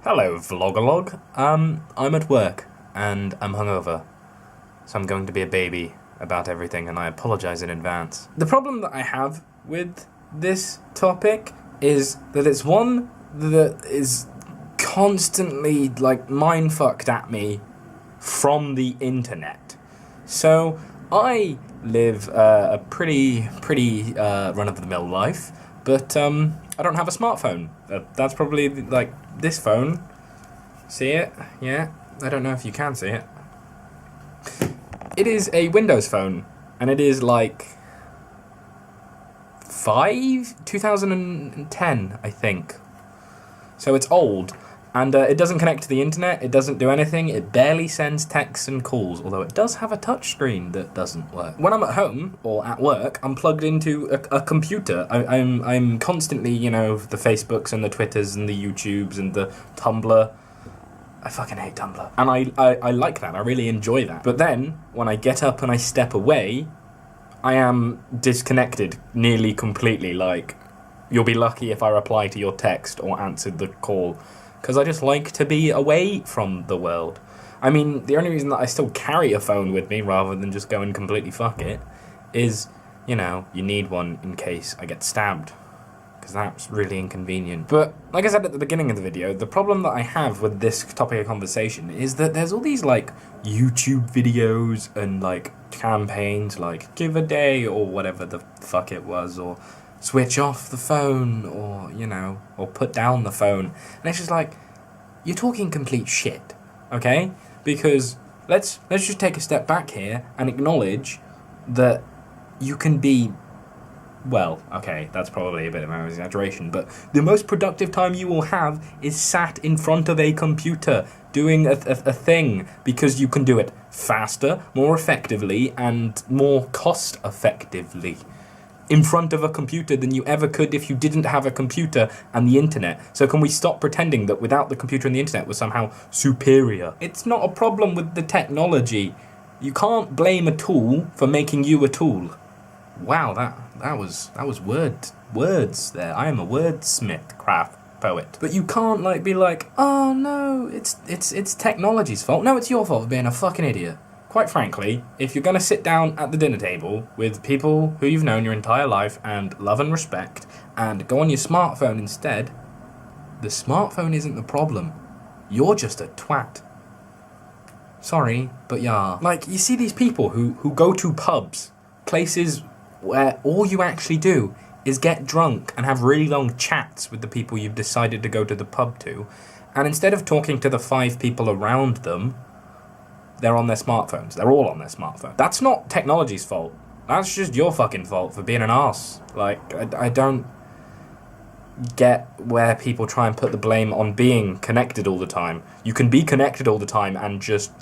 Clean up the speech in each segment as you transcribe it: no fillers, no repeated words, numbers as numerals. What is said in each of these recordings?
Hello, Vlogalogue. I'm at work, and I'm hungover, so I'm going to be a baby about everything, and I apologize in advance. The problem that I have with this topic is that it's one that is constantly, mind-fucked at me from the internet. So, I live a pretty run-of-the-mill life, but, I don't have a smartphone. That's probably, this phone. See it? Yeah? I don't know if you can see it. It is a Windows phone, and it is, 2010, I think. So it's old, and it doesn't connect to the internet, it doesn't do anything, it barely sends texts and calls, although it does have a touchscreen that doesn't work. When I'm at home, or at work, I'm plugged into a computer. I'm constantly, the Facebooks and the Twitters and the YouTubes and the Tumblr. I fucking hate Tumblr. And I like that, I really enjoy that. But then, when I get up and I step away, I am disconnected nearly completely, you'll be lucky if I reply to your text or answered the call. Because I just like to be away from the world. I mean, the only reason that I still carry a phone with me, rather than just go and completely fuck it, is, you need one in case I get stabbed. Because that's really inconvenient. But, like I said at the beginning of the video, the problem that I have with this topic of conversation is that there's all these, YouTube videos and, campaigns, give a day, or whatever the fuck it was, or switch off the phone, or, or put down the phone. And it's just you're talking complete shit, okay? Because let's just take a step back here and acknowledge that you can be, well, okay, that's probably a bit of an exaggeration, but the most productive time you will have is sat in front of a computer doing a thing, because you can do it faster, more effectively, and more cost-effectively in front of a computer than you ever could if you didn't have a computer and the internet. So can we stop pretending that without the computer and the internet we're somehow superior? It's not a problem with the technology. You can't blame a tool for making you a tool. Wow, that was words there. I am a wordsmith, craft poet. But you can't be oh no, it's technology's fault. No, it's your fault for being a fucking idiot. Quite frankly, if you're going to sit down at the dinner table with people who you've known your entire life and love and respect, and go on your smartphone instead, the smartphone isn't the problem. You're just a twat. Sorry, but yeah. You see these people who go to pubs, places where all you actually do is get drunk and have really long chats with the people you've decided to go to the pub to, and instead of talking to the 5 people around them, they're on their smartphones. They're all on their smartphone. That's not technology's fault. That's just your fucking fault for being an arse. I don't get where people try and put the blame on being connected all the time. You can be connected all the time and just,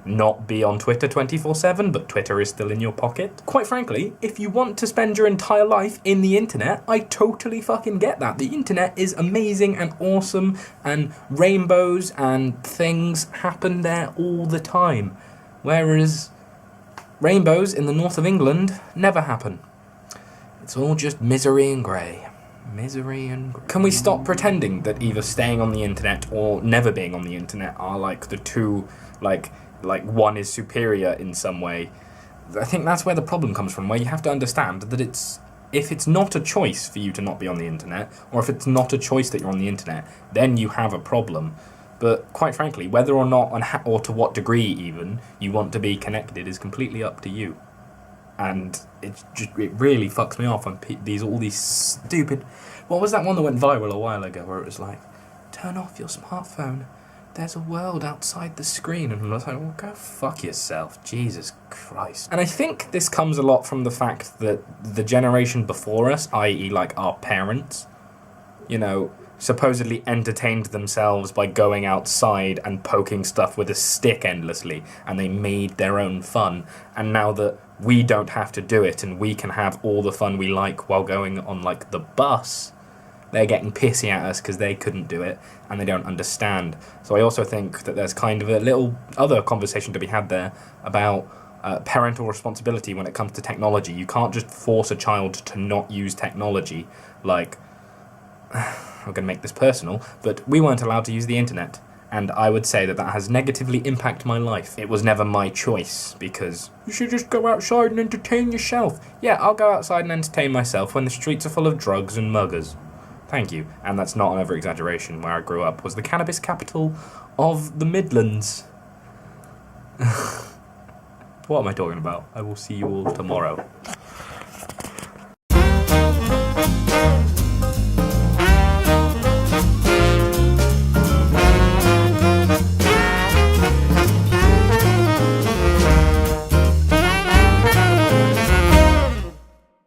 not be on Twitter 24/7, but Twitter is still in your pocket. Quite frankly, if you want to spend your entire life in the internet, I totally fucking get that. The internet is amazing and awesome, and rainbows and things happen there all the time. Whereas rainbows in the north of England never happen. It's all just misery and grey. Misery and grey. Can we stop pretending that either staying on the internet or never being on the internet are the two, one is superior in some way? I think that's where the problem comes from, where you have to understand that if it's not a choice for you to not be on the internet, or if it's not a choice that you're on the internet, then you have a problem. But quite frankly, whether or not, or to what degree even, you want to be connected is completely up to you. And it really fucks me off when all these stupid... What was that one that went viral a while ago, where it was turn off your smartphone, there's a world outside the screen, and I was well, go fuck yourself, Jesus Christ. And I think this comes a lot from the fact that the generation before us, i.e. our parents, supposedly entertained themselves by going outside and poking stuff with a stick endlessly, and they made their own fun. And now that we don't have to do it, and we can have all the fun we like while going on, the bus, they're getting pissy at us because they couldn't do it, and they don't understand. So I also think that there's kind of a little other conversation to be had there about parental responsibility when it comes to technology. You can't just force a child to not use technology. I'm going to make this personal, but we weren't allowed to use the internet. And I would say that has negatively impacted my life. It was never my choice, because you should just go outside and entertain yourself. Yeah, I'll go outside and entertain myself when the streets are full of drugs and muggers. Thank you. And that's not an over-exaggeration. Where I grew up was the cannabis capital of the Midlands. What am I talking about? I will see you all tomorrow.